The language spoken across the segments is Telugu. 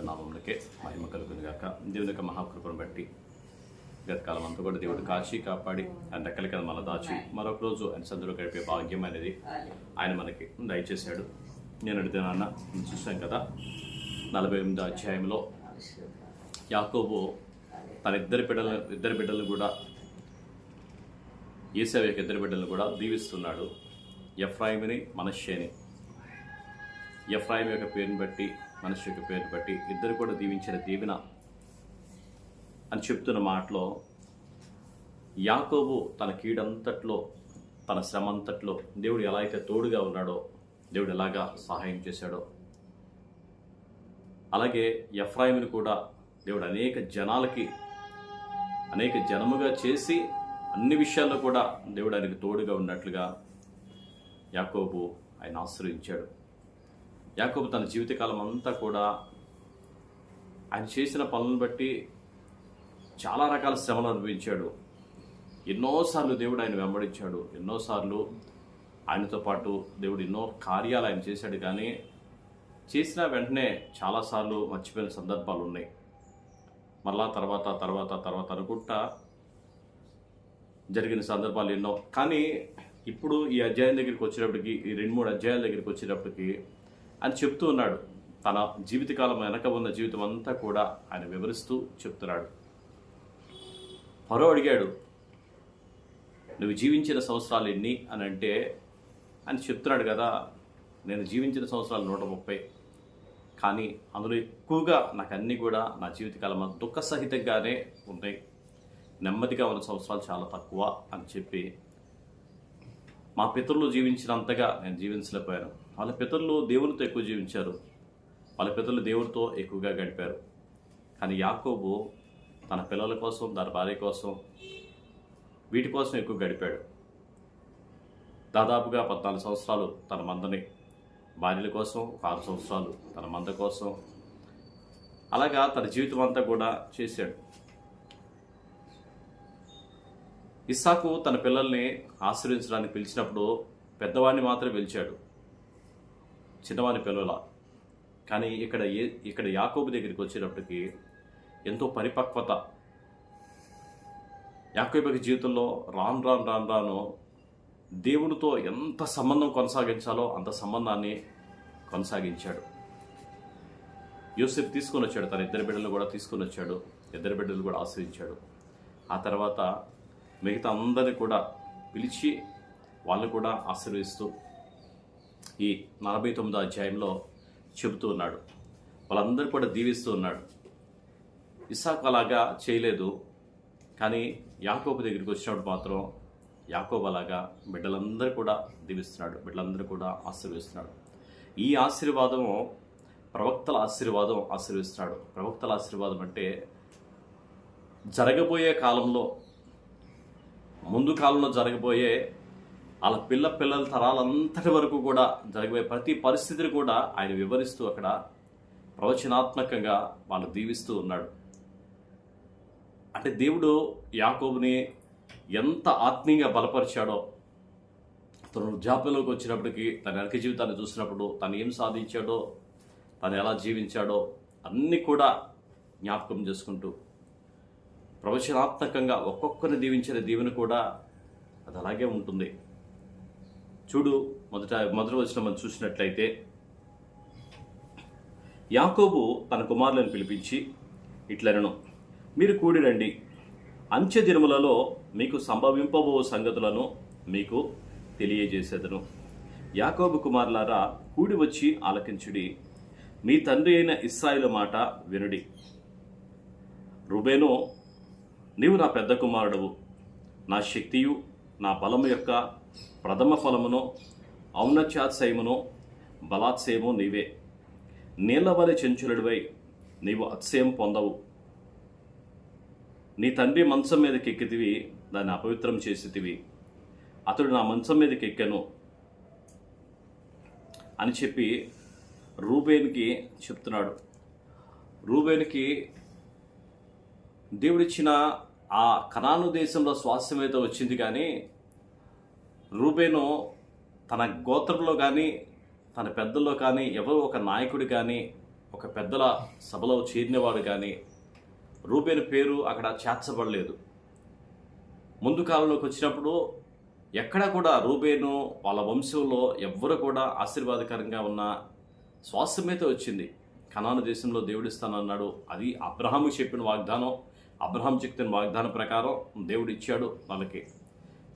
నామమునకే మహిమ కలుగును గాక. దేవుని యొక్క మహాకృపను బట్టి గతకాలం అంతా కూడా దేవుడు కాచి కాపాడి ఆయన రెక్కల కింద మన దాచి మరొక రోజు ఆయన సందులో గడిపే భాగ్యం అనేది ఆయన మనకి దయచేశాడు. నేను అడిగితే నాన్న చూసాం కదా, 48వ అధ్యాయంలో యాకోబు తన ఇద్దరి బిడ్డలను కూడా, ఏశావు యొక్క ఇద్దరి బిడ్డలను కూడా దీవిస్తున్నాడు. ఎఫ్రాయిముని, మనష్షేని. ఎఫ్రాయిం యొక్క పేరుని బట్టి, మనష్షే యొక్క పేరుని బట్టి ఇద్దరు కూడా దీవించిన దీవెన అని చెప్తున్న మాటలో యాకోబు తన కీడంతట్లో, తన శ్రమ అంతట్లో దేవుడు ఎలా అయితే తోడుగా ఉన్నాడో, దేవుడు ఎలాగా సహాయం చేశాడో, అలాగే ఎఫ్రాయిముని కూడా దేవుడు అనేక జనముగా చేసి అన్ని విషయాల్లో కూడా దేవుడు ఆయనకు తోడుగా ఉన్నట్లుగా యాకోబు ఆయన ఆశ్రయించాడు. యాకోబు తన జీవితకాలం అంతా కూడా ఆయన చేసిన పనులను బట్టి చాలా రకాల శ్రమలు అనుభవించాడు. ఎన్నోసార్లు దేవుడు ఆయన వెంబడించాడు. ఎన్నోసార్లు ఆయనతో పాటు దేవుడు ఎన్నో కార్యాలు ఆయన చేశాడు. కానీ చేసిన వెంటనే చాలాసార్లు మర్చిపోయిన సందర్భాలు ఉన్నాయి. మరలా తర్వాత అనుకుంటా జరిగిన సందర్భాలు ఎన్నో. కానీ ఇప్పుడు ఈ అధ్యాయం దగ్గరికి వచ్చేటప్పటికి, ఈ 2-3 అధ్యాయాల దగ్గరికి వచ్చేటప్పటికి ఆయన చెప్తూ ఉన్నాడు. తన జీవితకాలం వెనక ఉన్న జీవితం అంతా కూడా ఆయన వివరిస్తూ చెప్తున్నాడు. ఫరో అడిగాడు, నువ్వు జీవించిన సంవత్సరాలు ఎన్ని అని అంటే ఆయన చెప్తున్నాడు కదా, నేను జీవించిన సంవత్సరాలు 130. కానీ అందులో ఎక్కువగా నాకు అన్నీ కూడా నా జీవితకాలం దుఃఖ సహితంగానే ఉన్నాయి. నెమ్మదిగా ఉన్న సంవత్సరాలు చాలా తక్కువ అని చెప్పి, మా పితరులు జీవించినంతగా నేను జీవించలేకపోయాను. వాళ్ళ పితరులు దేవునితో ఎక్కువ జీవించారు, వాళ్ళ పితరులు దేవుడితో ఎక్కువగా గడిపారు. కానీ యాకోబు తన పిల్లల కోసం, తన భార్య కోసం, వీటి కోసం ఎక్కువ గడిపాడు. దాదాపుగా 14 సంవత్సరాలు తన మందని, భార్యల కోసం 6 సంవత్సరాలు తన మంద కోసం, అలాగా తన జీవితం అంతా కూడా చేశాడు. ఇస్సాకు తన పిల్లల్ని ఆశీర్వదించడానికి పిలిచినప్పుడు పెద్దవాడిని మాత్రమే పిలిచాడు, చిన్నవాడిని పిల్లల. కానీ ఇక్కడ యాకోబు దగ్గరికి వచ్చేటప్పటికి ఎంతో పరిపక్వత. యాకోబు యొక్క జీవితంలో రాను దేవునితో ఎంత సంబంధం కొనసాగించాలో అంత సంబంధాన్ని కొనసాగించాడు. యోసేపు తీసుకొని వచ్చాడు, తన ఇద్దరు బిడ్డలు కూడా తీసుకొని వచ్చాడు. ఇద్దరు బిడ్డలు కూడా ఆశ్రయించాడు. ఆ తర్వాత మిగతా అందరినీ కూడా పిలిచి వాళ్ళని కూడా ఆశీర్వదిస్తూ ఈ 49వ అధ్యాయంలో చెబుతూ ఉన్నాడు. వాళ్ళందరూ కూడా దీవిస్తూ ఉన్నాడు. ఇస్సాకు అలాగా చేయలేదు. కానీ యాకోబు దగ్గరికి వచ్చినప్పుడు మాత్రం యాకోబు అలాగా బిడ్డలందరూ కూడా దీవిస్తున్నాడు, బిడ్డలందరూ కూడా ఆశీర్వదిస్తున్నాడు. ఈ ఆశీర్వాదము ప్రవక్తల ఆశీర్వాదం ఆశీర్వదిస్తున్నాడు. ప్రవక్తల ఆశీర్వాదం అంటే జరగబోయే కాలంలో, ముందు కాలంలో జరగబోయే వాళ్ళ పిల్లల తరాలంతటి వరకు కూడా జరగబోయే ప్రతి పరిస్థితిని కూడా ఆయన వివరిస్తూ అక్కడ ప్రవచనాత్మకంగా వాళ్ళు దీవిస్తూ ఉన్నాడు. అంటే దేవుడు యాకోబుని ఎంత ఆత్మీయంగా బలపరిచాడో, తను వృద్ధాప్యంలోకి వచ్చినప్పటికీ తన వెనక జీవితాన్ని చూసినప్పుడు తను ఏం సాధించాడో, తను ఎలా జీవించాడో అన్నీ కూడా జ్ఞాపకం చేసుకుంటూ ప్రవచనాత్మకంగా ఒక్కొక్కరిని దీవించిన దీవెన కూడా అది అలాగే ఉంటుంది. చూడు, మొదటి వచనం మనం చూసినట్లయితే, యాకోబు తన కుమారులను పిలిపించి ఇట్లనెను, మీరు కూడి రండి, అంచె దినములలో మీకు సంభవింపబో సంగతులను మీకు తెలియజేసేదను. యాకోబు కుమారులారా, కూడి వచ్చి ఆలకించుడి, మీ తండ్రి అయిన ఇశ్రాయేలు మాట వినుడి. రూబేను, నీవు నా పెద్ద కుమారుడవు, నా శక్తియు నా బలము యొక్క ప్రథమ ఫలమును, ఔన్నత్యాత్సయమును బలాత్సయము నీవే. నీళ్లవలె చెంచులుడివై నీవు అతిశయం పొందవు. నీ తండ్రి మంచం మీదకి ఎక్కితివి, దాన్ని అపవిత్రం చేసితివి. అతడు నా మంచం మీదకి ఎక్కెను అని చెప్పి రూబేన్కి చెప్తున్నాడు. రూబేన్కి దేవుడిచ్చిన ఆ కనాను దేశంలో స్వాస్థ్యం అయితే వచ్చింది. కానీ రూబేను తన గోత్రంలో కానీ తన పెద్దల్లో కానీ ఎవరో ఒక నాయకుడు కానీ ఒక పెద్దల సభలో చేరినవాడు కానీ రూబేను పేరు అక్కడ చేర్చబడలేదు. ముందు కాలంలోకి వచ్చినప్పుడు ఎక్కడ కూడా రూబేను వాళ్ళ వంశంలో ఎవ్వరు కూడా ఆశీర్వాదకరంగా ఉన్న స్వాస్థ్యమైతే వచ్చింది. కనాను దేశంలో దేవుడిస్తానన్నాడు. అది అబ్రహాము చెప్పిన వాగ్దానం. అబ్రహాం చెప్పిన వాగ్దానం ప్రకారం దేవుడు ఇచ్చాడు వాళ్ళకి.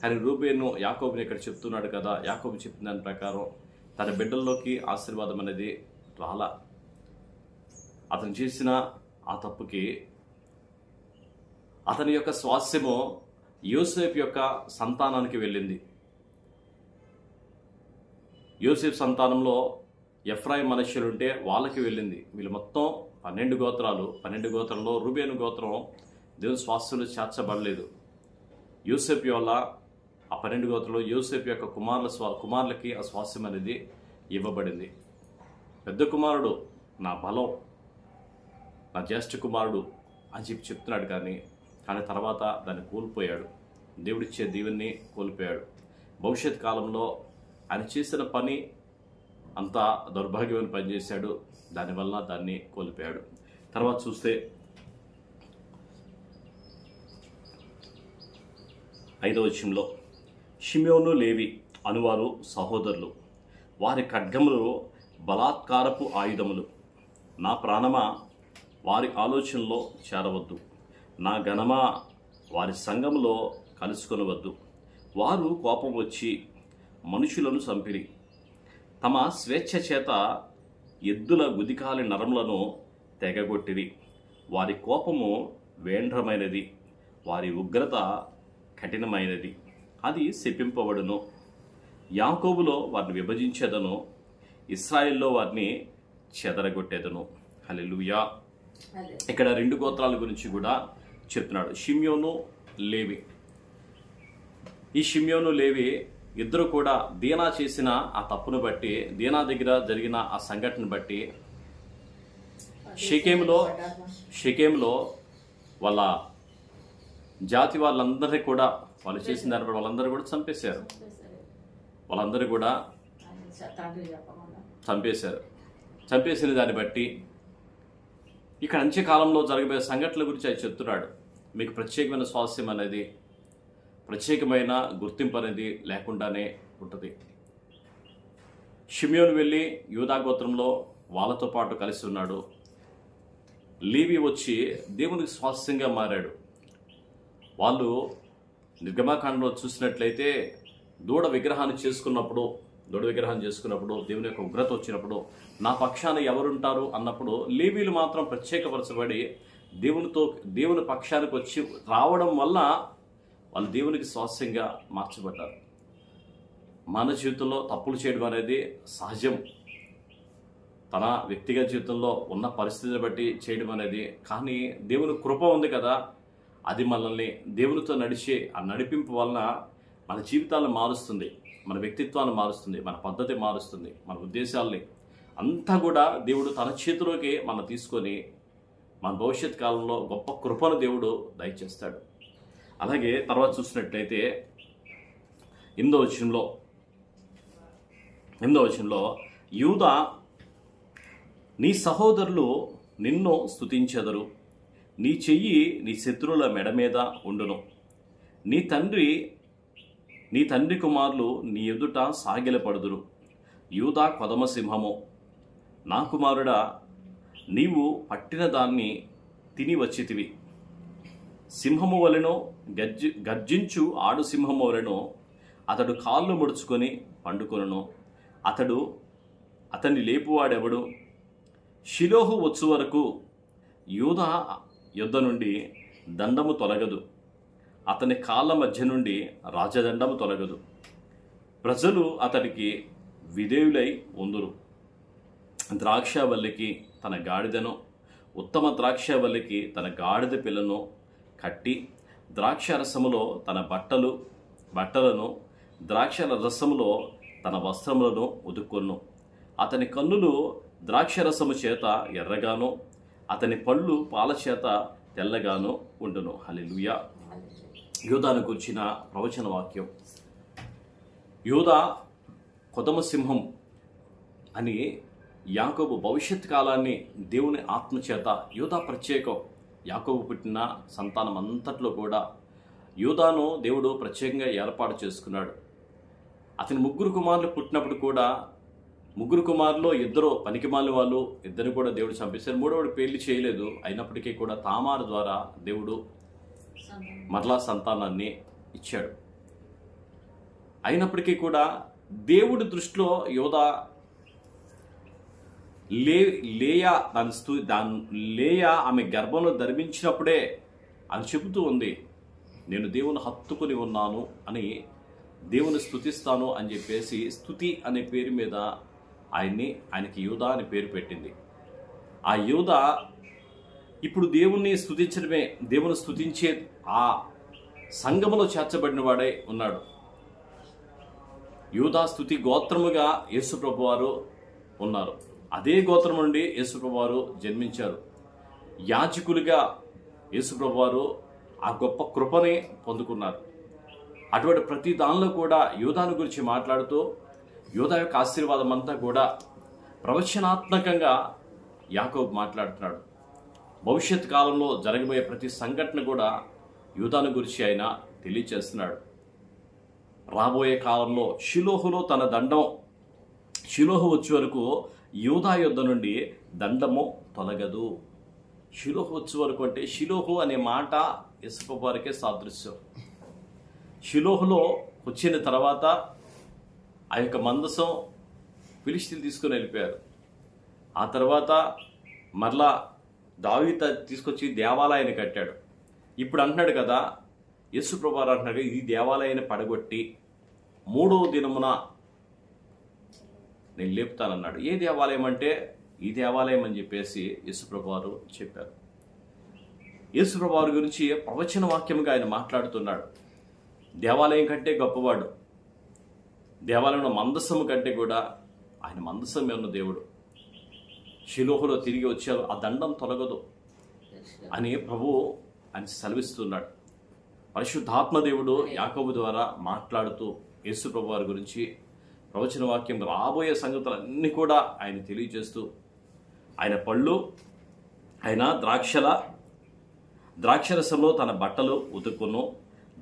కానీ రూబేను యాకోబుని ఇక్కడ చెప్తున్నాడు కదా, యాకోబు చెప్పిన దాని ప్రకారం తన బిడ్డల్లోకి ఆశీర్వాదం అనేది రాలా. అతను చేసిన ఆ తప్పుకి అతని యొక్క స్వాస్థ్యము యోసేపు యొక్క సంతానానికి వెళ్ళింది. యోసేపు సంతానంలో ఎఫ్రాయిం మనుష్యులు ఉంటే వాళ్ళకి వెళ్ళింది. వీళ్ళు మొత్తం 12 గోత్రాలు. 12 గోత్రంలో రూబేను గోత్రం దేవుని స్వాస్థ్యంలో చేర్చబడలేదు. యోసేపు వల్ల ఆ 12 గోత్రంలో యోసేపు యొక్క కుమారులకి ఆ స్వాస్థ్యం అనేది ఇవ్వబడింది. పెద్ద కుమారుడు నా బలం, నా జ్యేష్ఠ కుమారుడు అని చెప్తున్నాడు. కానీ తర్వాత దాన్ని కోల్పోయాడు. దేవుడిచ్చే దీవెన్ని కోల్పోయాడు. భవిష్యత్ కాలంలో ఆయన చేసిన పని అంతా దౌర్భాగ్యమైన పని చేశాడు. దానివల్ల దాన్ని కోల్పోయాడు. తర్వాత చూస్తే 5వ వచనంలో షిమ్యోను లేవి అనువారు సహోదరులు, వారి ఖడ్గములు బలాత్కారపు ఆయుధములు. నా ప్రాణమా వారి ఆలోచనలో చేరవద్దు, నా ఘనమా వారి సంఘములో కలుసుకొనవద్దు. వారు కోపం వచ్చి మనుషులను చంపిరి, తమ స్వేచ్ఛ చేత ఎద్దుల గుదికాలి నరములను తెగగొట్టిరి. వారి కోపము వేండ్రమైనది, వారి ఉగ్రత కఠినమైనది, అది శపింపబడును. యాకోబులో వారిని విభజించేదను, ఇశ్రాయేల్లో వారిని చెదరగొట్టేదను. హల్లెలూయా. ఇక్కడ 2 గోత్రాల గురించి కూడా చెప్తున్నాడు, షిమ్యోను లేవి. ఈ షిమ్యోను లేవి ఇద్దరు కూడా దీనా చేసిన ఆ తప్పును బట్టి, దీనా దగ్గర జరిగిన ఆ సంఘటన బట్టి షెకెంలో వాళ్ళ జాతి వాళ్ళందరినీ కూడా వాళ్ళు చేసిన దాన్ని బట్టి వాళ్ళందరూ కూడా చంపేశారు. వాళ్ళందరూ కూడా చంపేసిన దాన్ని బట్టి ఇక్కడ అంత్యకాలంలో జరగబోయే సంఘటనల గురించి ఆయన చెప్తున్నాడు. మీకు ప్రత్యేకమైన స్వాస్థ్యం అనేది, ప్రత్యేకమైన గుర్తింపు అనేది లేకుండానే ఉంటుంది. షిమ్యోను వెళ్ళి యూదా గోత్రంలో వాళ్ళతో పాటు కలిసి ఉన్నాడు. లేవి వచ్చి దేవునికి స్వాస్థ్యంగా మారాడు. వాళ్ళు నిర్గమాకాండంలో చూసినట్లయితే దూడ విగ్రహాన్ని చేసుకున్నప్పుడు దేవుని యొక్క ఉగ్రత వచ్చినప్పుడు నా పక్షాన ఎవరుంటారు అన్నప్పుడు లేవీలు మాత్రం ప్రత్యేకపరచబడి దేవుని పక్షానికి వచ్చి రావడం వల్ల వాళ్ళు దేవునికి స్వాస్థ్యంగా మార్చబడ్డారు. మన జీవితంలో తప్పులు చేయడం అనేది సహజం, తన వ్యక్తిగత జీవితంలో ఉన్న పరిస్థితిని బట్టి చేయడం అనేది. కానీ దేవుని కృప ఉంది కదా, అది మనల్ని దేవునితో నడిచే ఆ నడిపింపు వలన మన జీవితాలను మారుస్తుంది, మన వ్యక్తిత్వాన్ని మారుస్తుంది, మన పద్ధతి మారుస్తుంది, మన ఉద్దేశాలని అంతా కూడా దేవుడు తన చేతిలోకి మనం తీసుకొని మన భవిష్యత్ కాలంలో గొప్ప కృపను దేవుడు దయచేస్తాడు. అలాగే తర్వాత చూసినట్లయితే 8వ వచనంలో యూదా, నీ సహోదరులు నిన్ను స్తుతించెదరు, నీ చెయ్యి నీ శత్రువుల మెడ మీద ఉండును, నీ తండ్రి కుమారులు నీ ఎదుట సాగిలపడుదురు. యూదా కొదమ సింహము, నా కుమారుడా, నీవు పట్టిన దాన్ని తిని వచ్చితివి. సింహము వలెనో గర్జించు ఆడు సింహము వలెనో అతడు కాళ్ళు ముడుచుకొని పండుకొనును. అతన్ని లేపువాడెవడు? షిలోహు వచ్చు వరకు యూదా యుద్ధ నుండి దండము తొలగదు, అతని కాళ్ళ మధ్య నుండి రాజదండము తొలగదు. ప్రజలు అతడికి విధేయులై ఉందురు. ద్రాక్షవల్లికి తన గాడిదను, ఉత్తమ ద్రాక్షవల్లికి తన గాడిద పిల్లను కట్టి ద్రాక్షరసములో తన బట్టలను ద్రాక్షల రసములో తన వస్త్రములను ఉదుకొను. అతని కన్నులు ద్రాక్షరసము చేత ఎర్రగాను, అతని పళ్ళు పాల చేత తెల్లగాను ఉండును. హల్లెలూయా. యూదాను గురించిన ప్రవచన వాక్యం. యూదా కొదమ సింహం అని యాకోబు భవిష్యత్ కాలాన్ని దేవుని ఆత్మచేత యూదా ప్రత్యేకం. యాకోబు పుట్టిన సంతానం అంతట్లో కూడా యూదాను దేవుడు ప్రత్యేకంగా ఏర్పాటు చేసుకున్నాడు. అతని 3 కుమారులు పుట్టినప్పుడు కూడా 3 కుమారులు 2 పనికిమాలిన వాళ్ళు, 2 కూడా దేవుడు చంపేశారు. 3వడు పెళ్లి చేయలేదు. అయినప్పటికీ కూడా తామారు ద్వారా దేవుడు మరలా సంతానాన్ని ఇచ్చాడు. అయినప్పటికీ కూడా దేవుడి దృష్టిలో యూదా లేయా ఆమె గర్భంలో ధర్మించినప్పుడే అని చెబుతూ ఉంది, నేను దేవుని హత్తుకుని ఉన్నాను అని, దేవుని స్తుతిస్తాను అని చెప్పేసి స్తుతి అనే పేరు మీద ఆయనకి యూదా అని పేరు పెట్టింది. ఆ యూదా ఇప్పుడు దేవుణ్ణి స్తుతించడమే, దేవుని స్తుతించే ఆ సంఘములో చేర్చబడిన వాడే ఉన్నాడు. యూదా స్తుతి గోత్రముగా యేసుప్రభు వారు ఉన్నారు. అదే గోత్రం నుండి యేసుప్రభు వారు జన్మించారు. యాజకులుగా యేసుప్రభు వారు ఆ గొప్ప కృపని పొందుకున్నారు. అటువంటి ప్రతి దానిలో కూడా యూదాను గురించి మాట్లాడుతూ యూదా యొక్క ఆశీర్వాదం అంతా కూడా ప్రవచనాత్మకంగా యాకోబు మాట్లాడుతున్నాడు. భవిష్యత్ కాలంలో జరగబోయే ప్రతి సంఘటన కూడా యూదాను గురించి ఆయన తెలియచేస్తున్నాడు. రాబోయే కాలంలో షిలోహులో తన దండం, షిలోహు వచ్చే వరకు యూదా యుద్ధ నుండి దండము తొలగదు. షిలోహు వచ్చే వరకు అంటే షిలోహు అనే మాట యేసుప్రభు వారికే సాదృశ్యం. షిలోహులో వచ్చిన తర్వాత ఆ యొక్క మందసం ఫిలిష్తీయులు తీసుకుని వెళ్ళిపోయారు. ఆ తర్వాత మరలా దావీదు తీసుకొచ్చి దేవాలయాన్ని కట్టాడు. ఇప్పుడు అంటున్నాడు కదా, యేసుప్రభు వారు అంటున్నాడు, ఈ దేవాలయాన్ని పడగొట్టి 3వ దినమున నేను లేపుతానన్నాడు. ఏ దేవాలయం అంటే ఈ దేవాలయం అని చెప్పేసి యేసుప్రభు వారు చెప్పారు. యేసుప్రభు వారి గురించి ప్రవచన వాక్యంగా ఆయన మాట్లాడుతున్నాడు. దేవాలయం కంటే గొప్పవాడు, దేవాలయంలో మందసము కంటే కూడా ఆయన మందసమే ఉన్న దేవుడు. షిలోహులో తిరిగి వచ్చారు, ఆ దండం తొలగదు అని ప్రభువు ఆయన సెలవిస్తున్నాడు. పరిశుద్ధాత్మ దేవుడు యాకోబు ద్వారా మాట్లాడుతూ యేసుప్రభు వారి గురించి ప్రవచన వాక్యం రాబోయే సంగతులన్నీ కూడా ఆయన తెలియజేస్తూ, ఆయన పళ్ళు, ఆయన ద్రాక్షరసంలో తన బట్టలు ఉతుక్కును,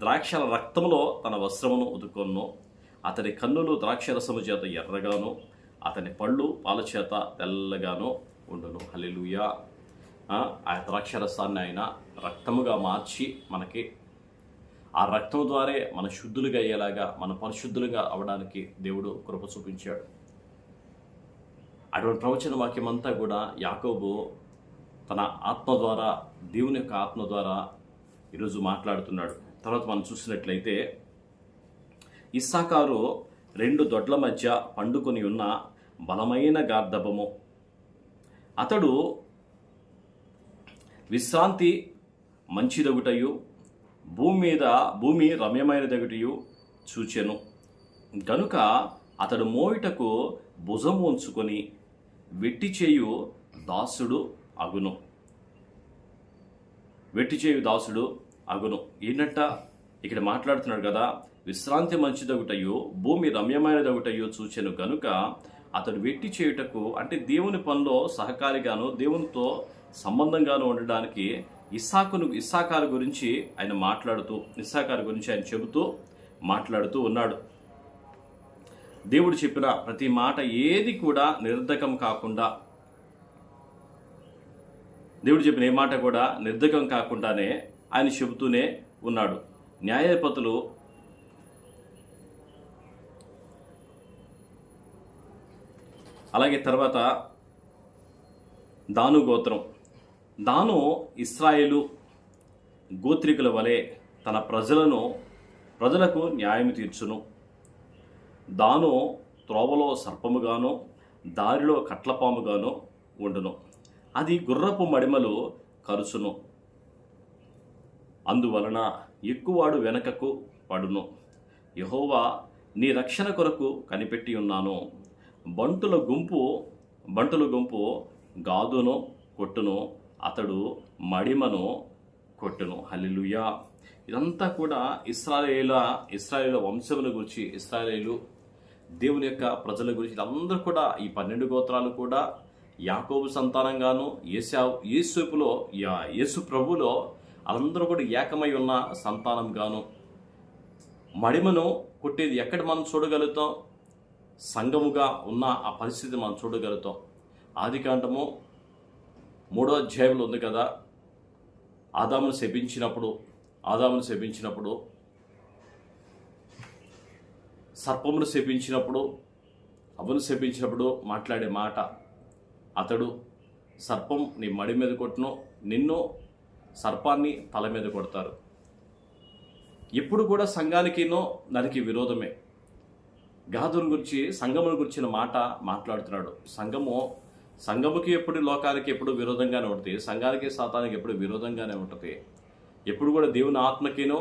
ద్రాక్షల రక్తములో తన వస్త్రమును ఉతుక్కును, అతని కన్నులు ద్రాక్షరసము చేత ఎర్రగాను, అతని పళ్ళు పాల చేత తెల్లగాను ఉండును. హల్లెలూయా. ఆ ద్రాక్షరసాన్ని ఆయన రక్తముగా మార్చి మనకి ఆ రక్తం ద్వారా మన శుద్ధులుగా అయ్యేలాగా, మన పరిశుద్ధులుగా అవడానికి దేవుడు కృప చూపించాడు. అటువంటి ప్రవచన వాక్యం అంతా కూడా యాకోబు తన ఆత్మ ద్వారా, దేవుని యొక్క ఆత్మ ద్వారా ఈరోజు మాట్లాడుతున్నాడు. తర్వాత మనం చూసినట్లయితే ఇస్సాకారు 2 దొడ్ల మధ్య పండుకొని ఉన్న బలమైన గార్ధబము. అతడు విశ్రాంతి మంచిదగుటయు భూమి రమ్యమైనదగుటయు చూచెను. కనుక అతడు మోయుటకు భుజము ఉంచుకొని వెట్టి చేయు దాసుడు అగును. ఏంటంట ఇక్కడ మాట్లాడుతున్నాడు కదా, విశ్రాంతి మంచిదగుటయు భూమి రమ్యమైనదగుటయు చూచెను కనుక అతడు వెట్టి చేయుటకు, అంటే దేవుని పనిలో సహకారిగాను దేవునితో సంబంధంగాను ఉండడానికి ఇస్సాకారు గురించి ఆయన చెబుతూ మాట్లాడుతూ ఉన్నాడు. దేవుడు చెప్పిన ప్రతి మాట ఏది కూడా నిరర్ధకం కాకుండా, దేవుడు చెప్పిన ఏ మాట కూడా నిర్ధకం కాకుండానే ఆయన చెబుతూనే ఉన్నాడు. న్యాయాధిపతులు అలాగే తర్వాత దాను గోత్రం. దాను ఇశ్రాయేలు గోత్రికుల వలె తన ప్రజలకు న్యాయం తీర్చును. దాను త్రోవలో సర్పముగాను దారిలో కట్లపాముగాను ఉండును. అది గుర్రపు మడిమలు కరుచును. అందువలన ఎక్కువాడు వెనకకు పడును. యెహోవా నీ రక్షణ కొరకు కనిపెట్టి ఉన్నాను. బంటుల గుంపు గాదును కొట్టును, అతడు మడిమను కొట్టును. హల్లెలూయా. ఇదంతా కూడా ఇశ్రాయేలు వంశముల గురించి, ఇశ్రాయేలు దేవుని యొక్క ప్రజల గురించి అందరూ కూడా ఈ 12 గోత్రాలు కూడా యాకోబు సంతానంగాను యేసు ప్రభులో వాళ్ళందరూ కూడా ఏకమై ఉన్న సంతానంగాను మడిమను కొట్టేది ఎక్కడ మనం చూడగలుగుతాం? సంఘముగా ఉన్న ఆ పరిస్థితి మనం చూడగలుగుతాం. ఆదికాండము 3వ అధ్యాయంలో ఉంది కదా, ఆదామును శపించినప్పుడు సర్పమును శపించినప్పుడు అవ్వను శపించినప్పుడు మాట్లాడే మాట, అతడు సర్పం నీ మడి మీద కొట్టును, నిన్ను సర్పాన్ని తల మీద కొడతారు. ఎప్పుడు కూడా సంఘానికినో దానికి విరోధమే. గాదుని గురించి సంఘమును గురించిన మాట మాట్లాడుతున్నాడు. సంఘముకి ఎప్పుడు లోకానికి ఎప్పుడు విరోధంగానే ఉంటుంది, సంఘానికి సాతానికి ఎప్పుడు విరోధంగానే ఉంటుంది. ఎప్పుడు కూడా దేవుని ఆత్మకినో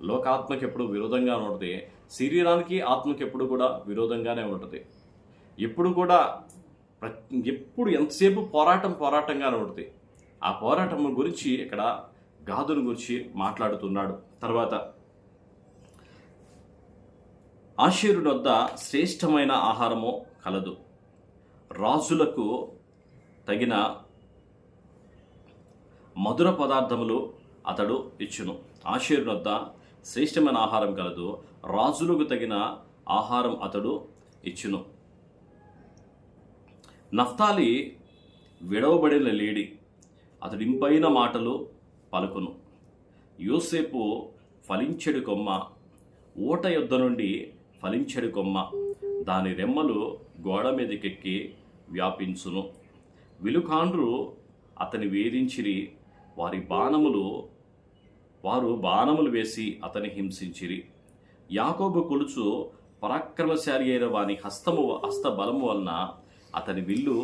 లోకాత్మకి ఎప్పుడు విరోధంగానే ఉంటుంది, శరీరానికి ఆత్మకి ఎప్పుడు కూడా విరోధంగానే ఉంటుంది. ఎప్పుడు కూడా ఎంతసేపు పోరాటంగానే ఉంటుంది. ఆ పోరాటం గురించి ఇక్కడ గాదుని గురించి మాట్లాడుతున్నాడు. తర్వాత ఆషేరు వద్ద శ్రేష్టమైన ఆహారము కలదు, రాజులకు తగిన మధుర పదార్థములు అతడు ఇచ్చును. ఆషేరు వద్ద శ్రేష్టమైన ఆహారం కలదు, రాజులకు తగిన ఆహారం అతడు ఇచ్చును. నఫ్తాలి విడవబడిన లేడి, అతడు ఇంపైన మాటలు పలుకును. యోసేపు ఫలించెడు కొమ్మ, ఊట యొద్ద నుండి ఫలించెడు కొమ్మ, దాని రెమ్మలు గోడ మీదకెక్కి వ్యాపించును. విలుకాండ్రు అతని వేధించిరి, వారు బాణములు వేసి అతని హింసించిరి. యాకోబు కొలుచు పరాక్రమశాలి అయిన వాని హస్త బలము వలన అతని విల్లు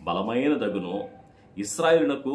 బలమైన దగును. ఇశ్రాయేలునకు